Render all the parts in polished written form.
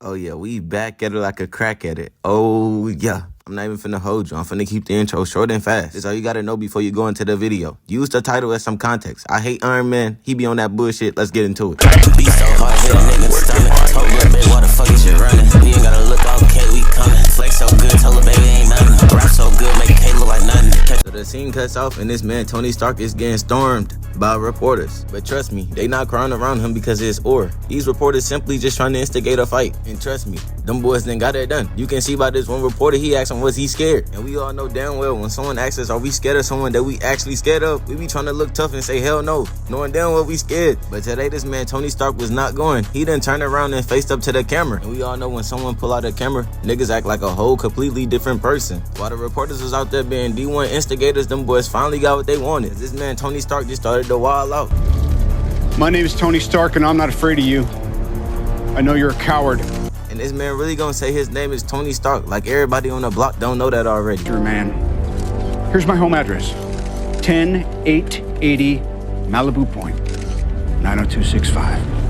Oh yeah, we back at it like a crack at it. Oh yeah. I'm not even finna hold you. I'm finna keep the intro short and fast. That's all you gotta know before you go into the video. Use the title as some context. I hate Iron Man. He be on that bullshit. Let's get into it. Be so hard, hit a nigga's stomach. Told little bitch, why the fuck is you running? You ain't gotta look okay, we coming. Flex so good, tell her baby ain't nothing. Rap so good, make K look like nothing. So the scene cuts off and this man Tony Stark is getting stormed by reporters. But trust me, they not crying around him because it's ore. These reporters simply just trying to instigate a fight. And trust me, them boys done got it done. You can see by this one reporter, he asked him, was he scared? And we all know damn well when someone asks us, are we scared of someone that we actually scared of? We be trying to look tough and say hell no, knowing damn well we scared. But today this man Tony Stark was not going. He done turned around and faced up to the camera. And we all know when someone pull out a camera, niggas act like a whole completely different person. While the reporters was out there being D1 instigators, them boys finally got what they wanted. This man Tony Stark just started to wild out. My name is Tony Stark and I'm not afraid of you. I know you're a coward. And this man really gonna say his name is Tony Stark, like everybody on the block don't know that already. Sure, man. Here's my home address. 10880 Malibu Point, 90265.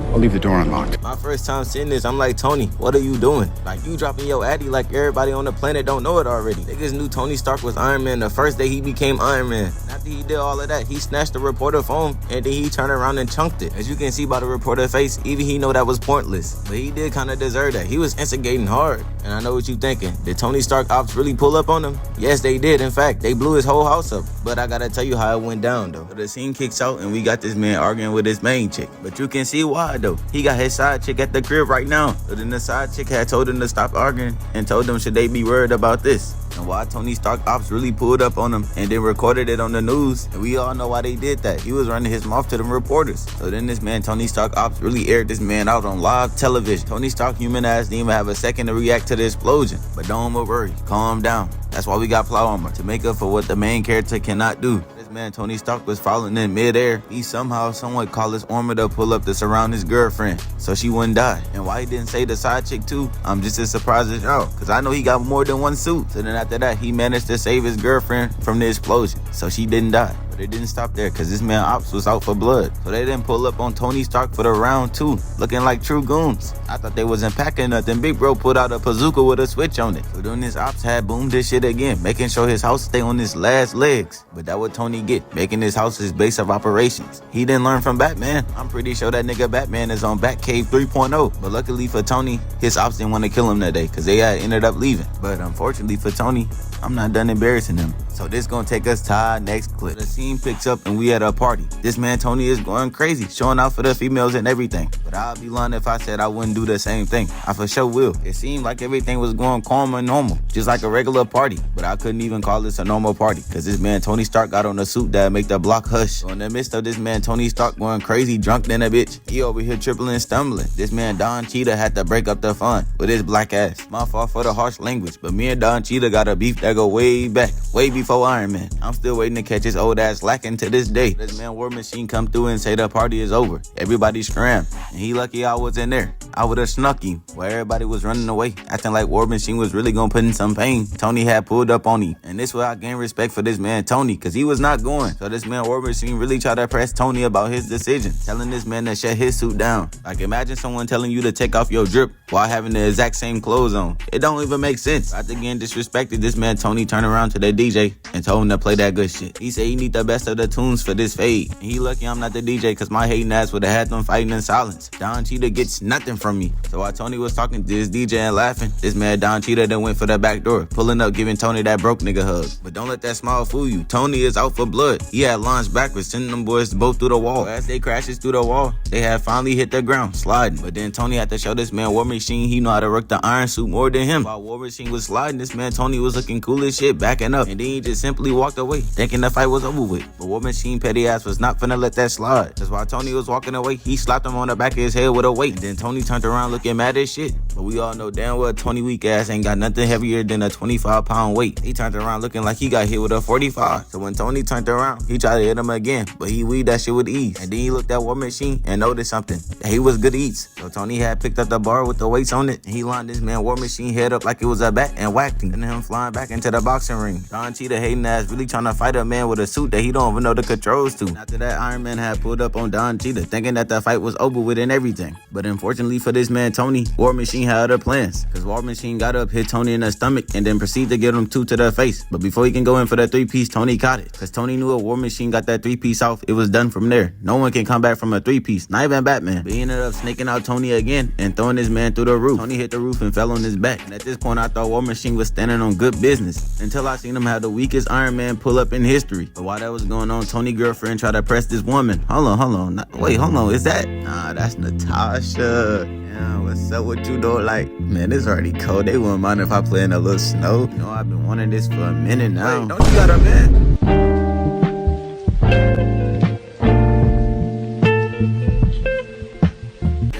I'll leave the door unlocked. My first time seeing this, I'm like, Tony, what are you doing? Like, you dropping your addy like everybody on the planet don't know it already. Niggas knew Tony Stark was Iron Man the first day he became Iron Man. After he did all of that, he snatched the reporter phone and then he turned around and chunked it. As you can see by the reporter's face, even he know that was pointless. But he did kind of deserve that. He was instigating hard. And I know what you thinking. Did Tony Stark ops really pull up on him? Yes, they did. In fact, they blew his whole house up. But I gotta tell you how it went down, though. So the scene kicks out and we got this man arguing with his main chick. But you can see why, though. He got his side chick at the crib right now. So then the side chick had told him to stop arguing and told them should they be worried about this. And why Tony Stark ops really pulled up on him and then recorded it on the news. And we all know why they did that. He was running his mouth to them reporters. So then this man Tony Stark ops really aired this man out on live television. Tony Stark human ass didn't even have a second to react to the explosion. But don't worry, calm down. That's why we got plot armor, to make up for what the main character cannot do. This man Tony Stark was falling in midair. He somehow someone called his armor to pull up to surround his girlfriend so she wouldn't die. And why he didn't say the side chick too, I'm just as surprised as y'all, because I know he got more than one suit. So then after that, he managed to save his girlfriend from the explosion so she didn't die. But it didn't stop there, because this man ops was out for blood. So they didn't pull up on Tony Stark for the round two, looking like true goons. I thought they wasn't packing nothing. Big bro put out a bazooka with a switch on it. So then this ops had boomed this shit again, making sure his house stay on his last legs. But that what Tony get, making his house his base of operations. He didn't learn from Batman. I'm pretty sure that nigga Batman is on Batcave 3.0. But luckily for Tony, his ops didn't want to kill him that day, because they had ended up leaving. But unfortunately for Tony, I'm not done embarrassing him. So this gonna take us to our next clip. The scene picks up and we at a party. This man Tony is going crazy, showing out for the females and everything. But I'll be lying if I said I wouldn't do the same thing. I for sure will. It seemed like everything was going calm and normal, just like a regular party. But I couldn't even call this a normal party, because this man Tony Stark got on a suit that make the block hush. So in the midst of this man Tony Stark going crazy, drunk than a bitch, he over here tripling and stumbling. This man Don Cheetah had to break up the fun with his black ass. My fault for the harsh language, but me and Don Cheetah got a beef that go way back, way before Iron Man. I'm still waiting to catch his old ass lacking to this day. This man War Machine come through and say the party is over. Everybody scram, and he lucky I was in there. I would've snuck him while everybody was running away, acting like War Machine was really gonna put in some pain. Tony had pulled up on him, and this way I gained respect for this man Tony, cause he was not going. So this man War Machine really tried to press Tony about his decision, telling this man to shut his suit down. Like, imagine someone telling you to take off your drip while having the exact same clothes on. It don't even make sense. After getting disrespected, this man Tony turned around to the DJ and told him to play that good shit. He said he need the best of the tunes for this fade. And he lucky I'm not the DJ, cause my hating ass would've had them fighting in silence. Don Cheetah gets nothing from me. So while Tony was talking to this DJ and laughing, this man Don Cheetah then went for the back door, pulling up, giving Tony that broke nigga hug. But don't let that smile fool you. Tony is out for blood. He had launched backwards, sending them boys both through the wall. So as they crashes through the wall, they had finally hit the ground, sliding. But then Tony had to show this man War Machine he know how to work the iron suit more than him. While War Machine was sliding, this man Tony was looking cool as shit, backing up. And then he just simply walked away, thinking the fight was over with. But War Machine petty ass was not finna let that slide. That's why Tony was walking away, he slapped him on the back of his head with a weight. Then Tony turned around looking mad as shit. But we all know damn well Tony weak ass ain't got nothing heavier than a 25-pound weight. He turned around looking like he got hit with a 45. So when Tony turned around, he tried to hit him again, but he weaved that shit with ease. And then he looked at War Machine and noticed something, that he was good eats. So Tony had picked up the bar with the weights on it, and he lined this man War Machine head up like it was a bat and whacked him, and him flying back into the boxing ring. Don Cheetah hating ass really trying to fight a man with a suit that he don't even know the controls to. And after that, Iron Man had pulled up on Don Cheetah, thinking that the fight was over with and everything. But unfortunately for this man Tony, War Machine had other plans. Cause War Machine got up, hit Tony in the stomach, and then proceeded to give him 2 to the face. But before he can go in for that 3-piece, Tony caught it. Cause Tony knew if War Machine got that 3-piece off, it was done from there. No one can come back from a 3-piece, not even Batman. But he ended up snaking out Tony again and throwing his man through the roof. Tony hit the roof and fell on his back. And at this point, I thought War Machine was standing on good business until I seen him have the weakest Iron Man pull up in history. But while that was going on, Tony's girlfriend tried to press this woman. Hold on. Wait, hold on. Is that? Nah, that's Natasha. Yeah, what's up with you, though? Like, man, it's already cold. They wouldn't mind if I play in a little snow. You know, I've been wanting this for a minute now. Wait, don't you got a man?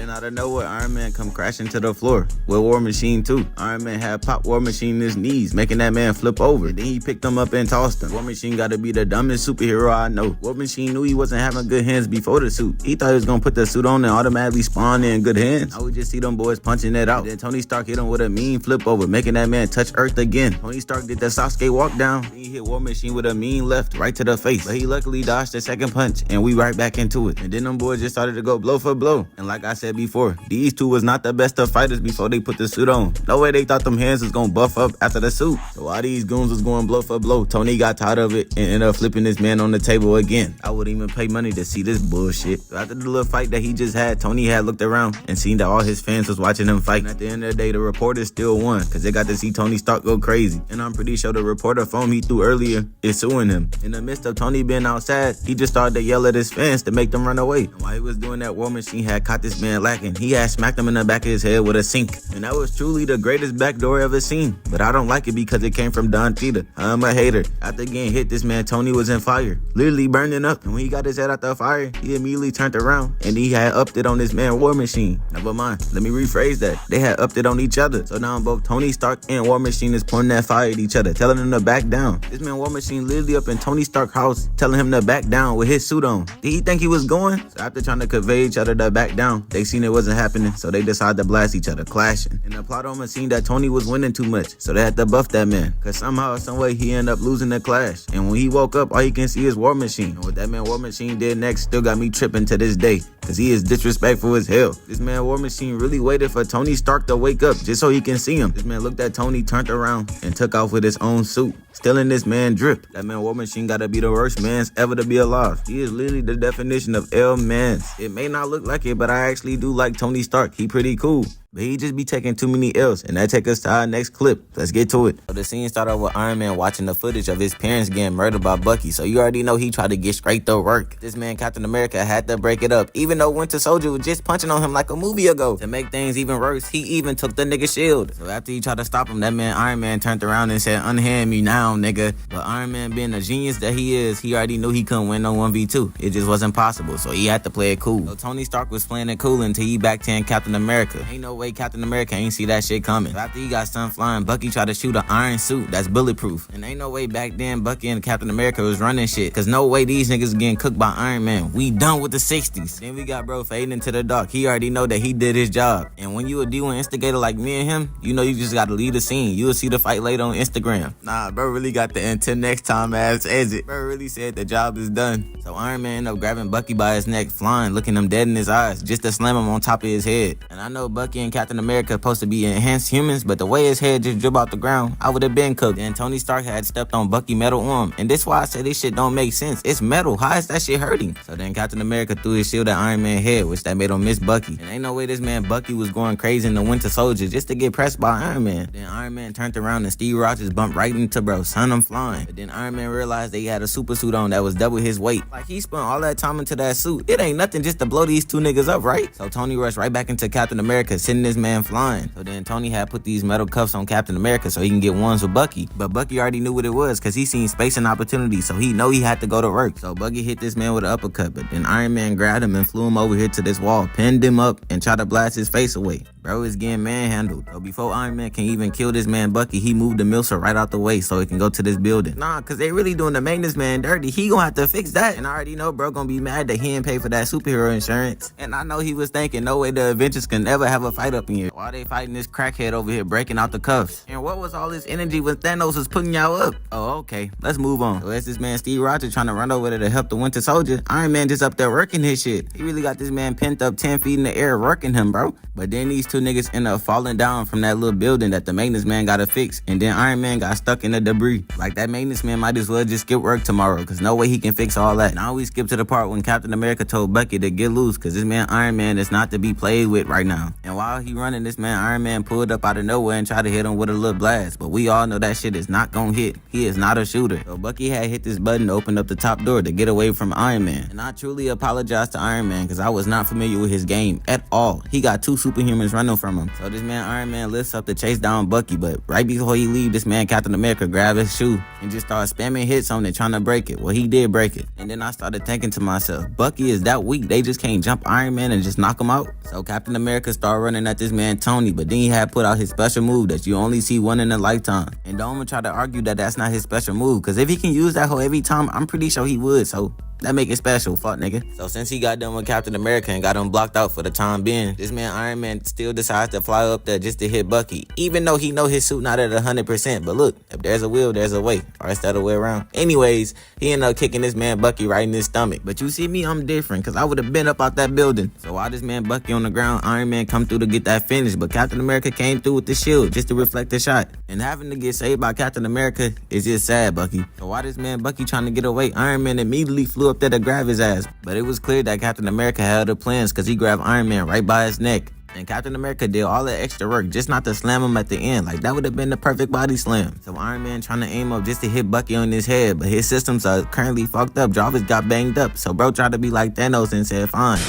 Out of nowhere, Iron Man come crashing to the floor with War Machine too. Iron Man had popped War Machine in his knees, making that man flip over. Then he picked him up and tossed him. War Machine gotta be the dumbest superhero I know. War Machine knew he wasn't having good hands before the suit. He thought he was gonna put the suit on and automatically spawn in good hands. I would just see them boys punching it out. Then Tony Stark hit him with a mean flip over, making that man touch Earth again. Tony Stark did the Sasuke walk down. Then he hit War Machine with a mean left right to the face. But he luckily dodged the second punch and we right back into it. And then them boys just started to go blow for blow. And like I said before, these two was not the best of fighters before they put the suit on. No way they thought them hands was gonna buff up after the suit. So while these goons was going blow for blow, Tony got tired of it and ended up flipping this man on the table again. I wouldn't even pay money to see this bullshit. So after the little fight that he just had, Tony had looked around and seen that all his fans was watching him fight. And at the end of the day, the reporters still won because they got to see Tony Stark go crazy. And I'm pretty sure the reporter phone he threw earlier is suing him. In the midst of Tony being outside, he just started to yell at his fans to make them run away. And while he was doing that, War Machine had caught this man lacking. He had smacked him in the back of his head with a sink. And that was truly the greatest backdoor ever seen. But I don't like it because it came from Don Cheetah. I'm a hater. After getting hit, this man Tony was in fire, literally burning up. And when he got his head out the fire, he immediately turned around and he had upped it on this man War Machine. Never mind, let me rephrase that. They had upped it on each other. So now both Tony Stark and War Machine is pointing that fire at each other, telling them to back down. This man War Machine literally up in Tony Stark's house, telling him to back down with his suit on. Did he think he was going? So after trying to convey each other to back down, they seen it wasn't happening, so they decided to blast each other, clashing. And the plot on seen that Tony was winning too much, so they had to buff that man. Cause somehow, some way, he ended up losing the clash. And when he woke up, all he can see is War Machine. And what that man War Machine did next still got me tripping to this day, cause he is disrespectful as hell. This man War Machine really waited for Tony Stark to wake up just so he can see him. This man looked at Tony, turned around, and took off with his own suit, stealing this man drip. That man War Machine gotta be the worst mans ever to be alive. He is literally the definition of L-mans. It may not look like it, but I actually do like Tony Stark. He pretty cool. But he just be taking too many L's, and that take us to our next clip. Let's get to it. So the scene started with Iron Man watching the footage of his parents getting murdered by Bucky, so you already know he tried to get straight to work. This man Captain America had to break it up, even though Winter Soldier was just punching on him like a movie ago. To make things even worse, he even took the nigga's shield. So after he tried to stop him, that man Iron Man turned around and said, "Unhand me now, nigga." But Iron Man, being the genius that he is, he already knew he couldn't win no 1v2. It just wasn't possible, so he had to play it cool. So Tony Stark was playing it cool until he back-tanned Captain America. Ain't no way Captain America ain't see that shit coming. So after he got stunned flying, Bucky tried to shoot an iron suit that's bulletproof. And ain't no way back then Bucky and Captain America was running shit, cause no way these niggas getting cooked by Iron Man. We done with the 60s. Then we got bro fading into the dark. He already know that he did his job. And when you a D1 instigator like me and him, you know you just gotta leave the scene. You'll see the fight later on Instagram. Nah, bro really got the until next time ass exit. Bro really said the job is done. So Iron Man ended up grabbing Bucky by his neck, flying, looking him dead in his eyes, just to slam him on top of his head. And I know Bucky and Captain America supposed to be enhanced humans, but the way his head just dropped out the ground, I would have been cooked. And Tony Stark had stepped on Bucky metal arm, and this why I say this shit don't make sense. It's metal. How is that shit hurting? So then Captain America threw his shield at Iron Man's head, which that made him miss Bucky. And ain't no way this man Bucky was going crazy in the Winter Soldier just to get pressed by Iron Man. Then Iron Man turned around and Steve Rogers bumped right into bro, son him flying. But then Iron Man realized that he had a super suit on that was double his weight. Like he spent all that time into that suit. It ain't nothing just to blow these two niggas up, right? So Tony rushed right back into Captain America, sending this man flying. So then Tony had put these metal cuffs on Captain America so he can get ones with Bucky. But Bucky already knew what it was because he seen space and opportunity, so he know he had to go to work. So Bucky hit this man with an uppercut, but then Iron Man grabbed him and flew him over here to this wall, pinned him up, and tried to blast his face away. Bro is getting manhandled. So before Iron Man can even kill this man Bucky, he moved the Milser right out the way so he can go to this building. Nah, cause they really doing the maintenance man dirty. He gonna have to fix that. And I already know bro gonna be mad that he didn't pay for that superhero insurance. And I know he was thinking no way the Avengers can ever have a fight fight up in here. While they fighting, this crackhead over here breaking out the cuffs. And what was all this energy when Thanos was putting y'all up? Oh, okay, let's move on. So as this man Steve Rogers trying to run over there to help the Winter Soldier, Iron Man just up there working his shit. He really got this man pent up 10 feet in the air working him, bro. But then these two niggas end up falling down from that little building that the maintenance man gotta fix. And then Iron Man got stuck in the debris. Like that maintenance man might as well just skip work tomorrow, cause no way he can fix all that. Now we skip to the part when Captain America told Bucky to get loose, cause this man Iron Man is not to be played with right now. And while he running, this man Iron Man pulled up out of nowhere and tried to hit him with a little blast. But we all know that shit is not gonna hit. He is not a shooter. So Bucky had hit this button to open up the top door to get away from Iron Man. And I truly apologize to Iron Man, cause I was not familiar with his game at all. He got two superhumans running from him. So this man Iron Man lifts up to chase down Bucky, but right before he leave, this man Captain America grabbed his shoe and just started spamming hits on it, trying to break it. Well, he did break it. And then I started thinking to myself, Bucky is that weak, they just can't jump Iron Man and just knock him out? So Captain America started running at this man Tony, but then he had put out his special move that you only see one in a lifetime. And don't even try to argue that that's not his special move, cause if he can use that hoe every time, I'm pretty sure he would. So that make it special, fuck nigga. So since he got done with Captain America and got him blocked out for the time being, this man Iron Man still decides to fly up there just to hit Bucky, even though he know his suit not at 100%. But look, if there's a will, there's a way. Or it's the other way around. Anyways, he ended up kicking this man Bucky right in his stomach. But you see me, I'm different, cause I would have been up out that building. So while this man Bucky on the ground, Iron Man come through to get that finish, but Captain America came through with the shield just to reflect the shot. And having to get saved by Captain America is just sad, Bucky. So while this man Bucky trying to get away, Iron Man immediately flew up there to grab his ass. But it was clear that Captain America had other plans, cause he grabbed Iron Man right by his neck. And Captain America did all the extra work just not to slam him at the end. Like that would have been the perfect body slam. So Iron Man trying to aim up just to hit Bucky on his head, but his systems are currently fucked up. Jarvis got banged up. So bro tried to be like Thanos and said, fine.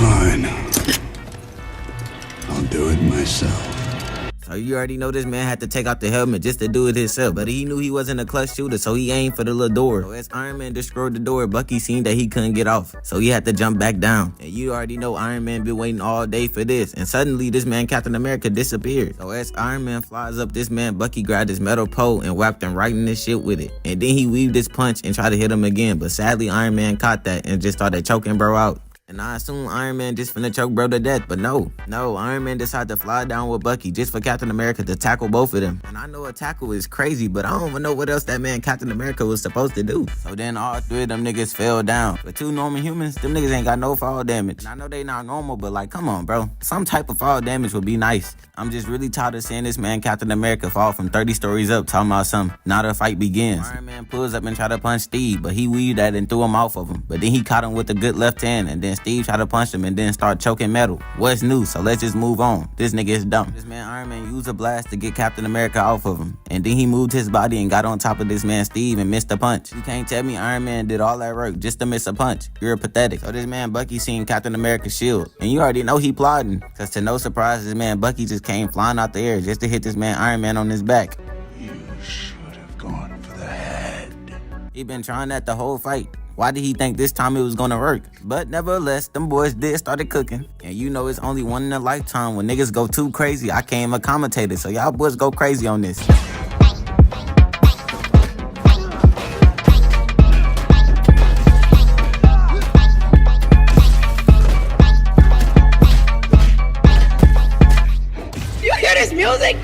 I'll do it myself. So you already know this man had to take out the helmet just to do it himself. But he knew he wasn't a clutch shooter, so he aimed for the little door. So as Iron Man destroyed the door, Bucky seen that he couldn't get off. So he had to jump back down. And you already know Iron Man been waiting all day for this. And suddenly this man Captain America disappeared. So as Iron Man flies up, this man Bucky grabbed his metal pole and whacked him right in the shit with it. And then he weaved his punch and tried to hit him again. But sadly Iron Man caught that and just started choking bro out. And I assume Iron Man just finna choke bro to death, but no, Iron Man decided to fly down with Bucky just for Captain America to tackle both of them. And I know a tackle is crazy, but I don't even know what else that man Captain America was supposed to do. So then all three of them niggas fell down. For two normal humans, them niggas ain't got no fall damage. And I know they not normal, but like, come on, bro. Some type of fall damage would be nice. I'm just really tired of seeing this man Captain America fall from 30 stories up talking about something. Now the fight begins. Iron Man pulls up and try to punch Steve, but he weaved that and threw him off of him. But then he caught him with a good left hand, and then Steve tried to punch him and then start choking metal. What's new? So let's just move on. This nigga is dumb. This man Iron Man used a blast to get Captain America off of him. And then he moved his body and got on top of this man Steve and missed a punch. You can't tell me Iron Man did all that work just to miss a punch. You're pathetic. So this man Bucky seen Captain America's shield. And you already know he plotting. Cause to no surprise, this man Bucky just came flying out the air just to hit this man Iron Man on his back. You should have gone for the head. He been trying that the whole fight. Why did he think this time it was gonna work? But nevertheless, them boys did started cooking. And you know it's only one in a lifetime when niggas go too crazy. I came a commentator, so y'all boys go crazy on this. You hear this music?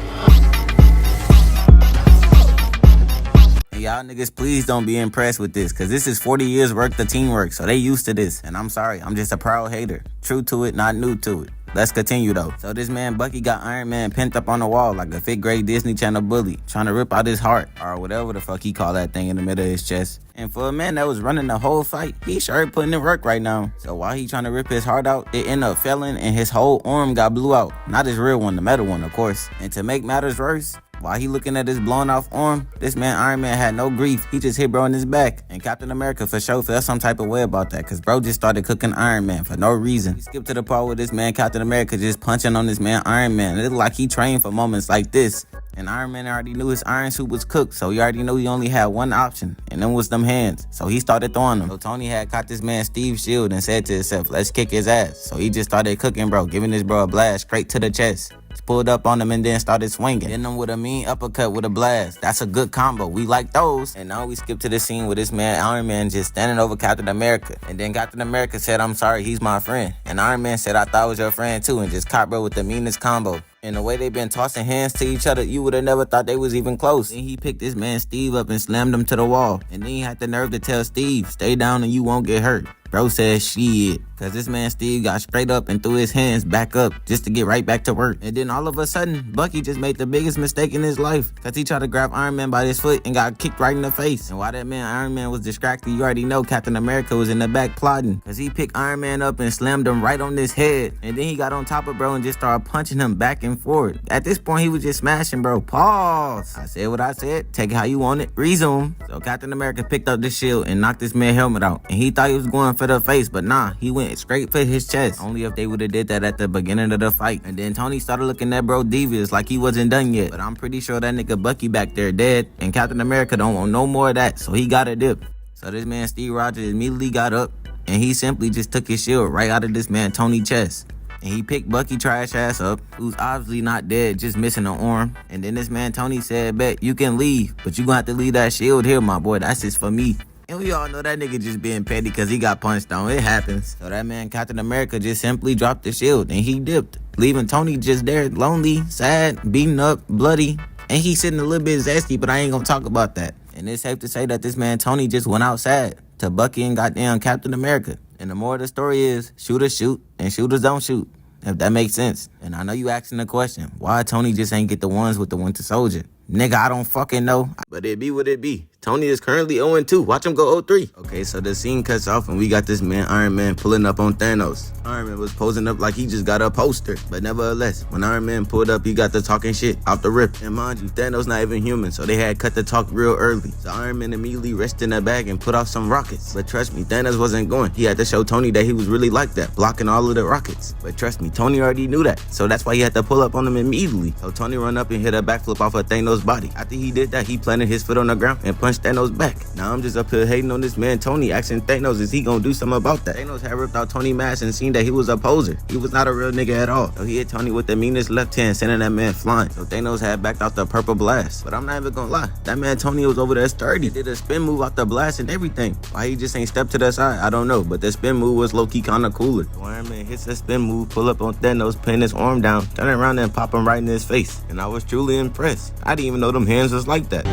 Y'all niggas, please don't be impressed with this, cause this is 40 years worth of teamwork, so they used to this. And I'm sorry, I'm just a proud hater. True to it, not new to it. Let's continue though. So this man Bucky got Iron Man pent up on the wall like a 5th grade Disney Channel bully, trying to rip out his heart, or whatever the fuck he call that thing in the middle of his chest. And for a man that was running the whole fight, he sure putting in work right now. So while he trying to rip his heart out, it ended up failing and his whole arm got blew out. Not his real one, the metal one, of course. And to make matters worse, while he looking at his blown off arm, this man Iron Man had no grief. He just hit bro in his back. And Captain America for sure felt some type of way about that, cause bro just started cooking Iron Man for no reason. We skipped to the part where this man Captain America just punching on this man Iron Man. It looked like he trained for moments like this. And Iron Man already knew his iron suit was cooked, so he already knew he only had one option, and them was them hands. So he started throwing them. So Tony had caught this man Steve's shield and said to himself, let's kick his ass. So he just started cooking bro, giving this bro a blast straight to the chest. Pulled up on him and then started swinging. Hitting him with a mean uppercut with a blast. That's a good combo. We like those. And now we skip to the scene where this man Iron Man just standing over Captain America. And then Captain America said, I'm sorry, he's my friend. And Iron Man said, I thought I was your friend too, and just caught bro with the meanest combo. And the way they been tossing hands to each other, you would have never thought they was even close. Then he picked this man Steve up and slammed him to the wall. And then he had the nerve to tell Steve, stay down and you won't get hurt. Bro said shit, cause this man Steve got straight up and threw his hands back up just to get right back to work. And then all of a sudden, Bucky just made the biggest mistake in his life, cause he tried to grab Iron Man by his foot and got kicked right in the face. And while that man Iron Man was distracted, you already know Captain America was in the back plotting, cause he picked Iron Man up and slammed him right on his head. And then he got on top of bro and just started punching him back and forth. At this point, he was just smashing bro. Pause. I said what I said. Take it how you want it. Resume. So Captain America picked up the shield and knocked this man's helmet out. And he thought he was going for the face, but nah, he went straight for his chest. Only if they would have did that at the beginning of the fight. And then Tony started looking at bro devious like he wasn't done yet. But I'm pretty sure that nigga Bucky back there dead, and Captain America don't want no more of that, so he got a dip. So this man Steve Rogers immediately got up, and he simply just took his shield right out of this man Tony's chest. And he picked Bucky trash ass up, who's obviously not dead, just missing an arm. And then this man Tony said, bet you can leave, but you gonna have to leave that shield here, my boy. That's just for me. And we all know that nigga just being petty cause he got punched on. It happens. So that man Captain America just simply dropped the shield and he dipped, leaving Tony just there lonely, sad, beaten up, bloody. And he sitting a little bit zesty, but I ain't gonna talk about that. And it's safe to say that this man Tony just went outside to Bucky and goddamn Captain America. And the more of the story is, shooters shoot and shooters don't shoot, if that makes sense. And I know you asking the question, why Tony just ain't get the ones with the Winter Soldier? Nigga, I don't fucking know. But it be what it be. Tony is currently 0-2. Watch him go 0-3. Okay, so the scene cuts off and we got this man Iron Man pulling up on Thanos. Iron Man was posing up like he just got a poster. But nevertheless, when Iron Man pulled up, he got the talking shit out the rip. And mind you, Thanos not even human, so they had cut the talk real early. So Iron Man immediately rested in the bag and put off some rockets. But trust me, Thanos wasn't going. He had to show Tony that he was really like that, blocking all of the rockets. But trust me, Tony already knew that. So that's why he had to pull up on him immediately. So Tony run up and hit a backflip off of Thanos' body. After he did that, he planted his foot on the ground and punched Thanos back. Now I'm just up here hating on this man Tony, asking Thanos is he gonna do something about that. Thanos had ripped out Tony's mask and seen that he was a poser. He was not a real nigga at all. So he hit Tony with the meanest left hand, sending that man flying. So Thanos had backed out the purple blast. But I'm not even gonna lie, that man Tony was over there sturdy. He did a spin move out the blast and everything. Why he just ain't stepped to the side, I don't know. But the spin move was low-key kinda cooler. So Iron Man hits a spin move, pull up on Thanos, pin his arm down, turn around and pop him right in his face. And I was truly impressed. I didn't even know them hands was like that.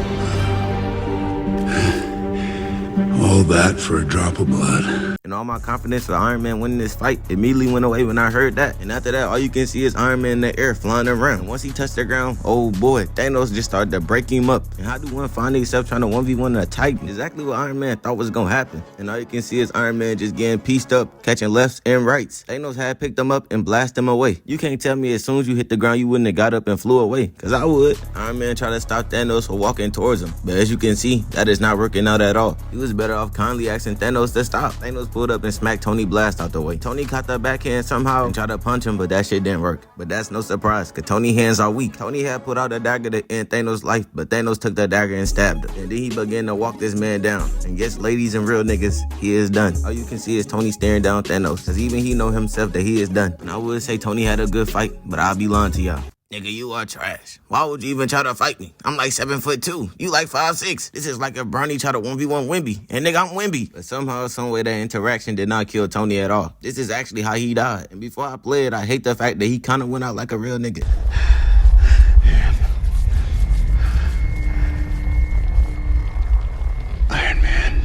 All that for a drop of blood. And all my confidence for Iron Man winning this fight immediately went away when I heard that. And after that, all you can see is Iron Man in the air flying around. And once he touched the ground, oh boy, Thanos just started to break him up. And how do one find himself trying to 1v1 a Titan? Exactly what Iron Man thought was gonna happen. And all you can see is Iron Man just getting pieced up, catching lefts and rights. Thanos had picked him up and blasted him away. You can't tell me as soon as you hit the ground, you wouldn't have got up and flew away, cause I would. Iron Man tried to stop Thanos from walking towards him. But as you can see, that is not working out at all. He was better off kindly asking Thanos to stop. Thanos pulled up and smacked Tony Blast out the way. Tony caught the backhand somehow and tried to punch him, but that shit didn't work. But that's no surprise, cause Tony's hands are weak. Tony had put out a dagger to end Thanos' life, but Thanos took the dagger and stabbed him. And then he began to walk this man down. And yes, ladies and real niggas, he is done. All you can see is Tony staring down Thanos, cause even he know himself that he is done. And I would say Tony had a good fight, but I'll be lying to y'all. Nigga, you are trash. Why would you even try to fight me? I'm like 7'2". You like 5'6". This is like if Bernie tried to 1v1 Wimby. And nigga, I'm Wimby. But somehow, some way, that interaction did not kill Tony at all. This is actually how he died. And before I play it, I hate the fact that he kind of went out like a real nigga. Iron Man.